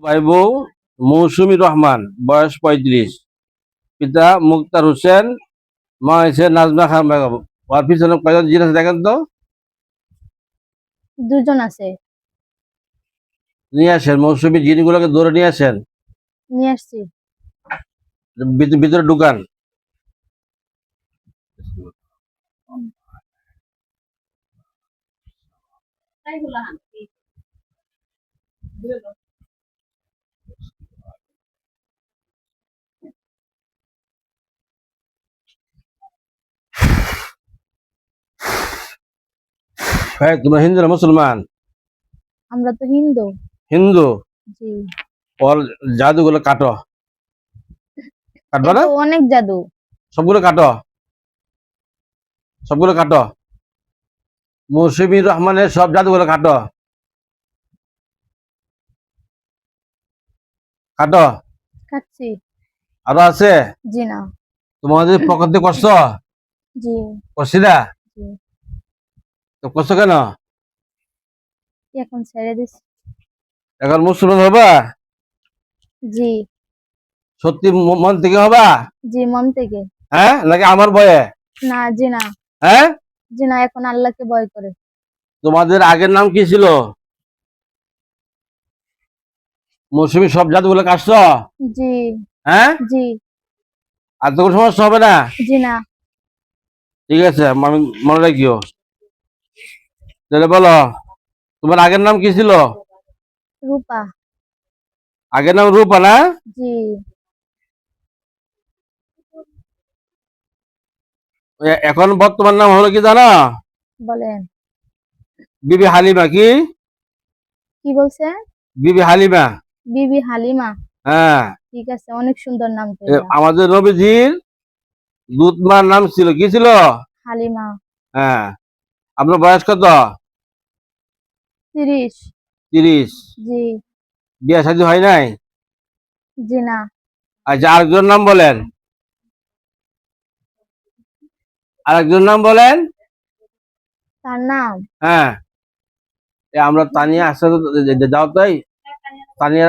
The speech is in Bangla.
ভাই বউ মৌসুমী রহমান, বয়স 35, পিতা মুক্তার হোসেন, মা হয়েছে নাজমা খান বেগম। ওর পিছনে কয়জন জিন আছে দেখেন তো। দুজন আছে। নিয়ে আসেন, মৌসুমী জিনগুলোকে ধরে নিয়ে আসেন, নিয়ে আসছি। ভিতরে ঢুকান। হ্যাঁ, তোমরা হিন্দু না মুসলমান? আমরা তো হিন্দু। হিন্দু। জি। ওর জাদুগুলো কাটো। কাটবা না? অনেক জাদু। সবগুলো কাটো, সবগুলো কাটো। মৌসুমী রহমানের সব জাদুগুলো কাটো, কাটো। কাটছি। আরো আছে? জি না। তোমাদের পকেট দিয়ে করছো? জি। করছি না? জি। তো করছো কেন? এখন ছেড়ে দিছি। এখন মুসলমান হবা? জি। সত্যি মন থেকে হবা? জি, মন থেকে। হ্যাঁ, নাকি আমার ভয়ে? না, জি না। হ্যাঁ, জি না, এখন আল্লাহকে ভয় করে। তোমাদের আগের নাম কি ছিল? মৌসুমী সব জাদুগুলো কাটছো? জি। হ্যাঁ, জি। আর তো কোনো সমস্যা হবে না? জি না। ঠিক আছে, আমি মনে রাখিও। তাহলে বলো, তোমার আগের নাম কি ছিল? রূপা। আগের নাম রূপা না? জি। এখন বর্তমান নাম হলো কি জানো? বলেন। বিবি হালিমা। কি কি বলছে? বিবি হালিমা। বিবি হালিমা। হ্যাঁ, ঠিক আছে, অনেক সুন্দর নাম তো এটা। আমাদের নবীজির দুধমার নাম ছিল, কি ছিল? হালিমা। হ্যাঁ। আপনার বয়স কত? 30। 30। জি। বিয়ে শাদী হয় নাই? জি না। আচ্ছা, আরেকজন নাম বলেন, আরেকজন নাম বলেন। তার নাম হ্যাঁ, আমরা তানিয়া আসতে যাও তাই। তানিয়া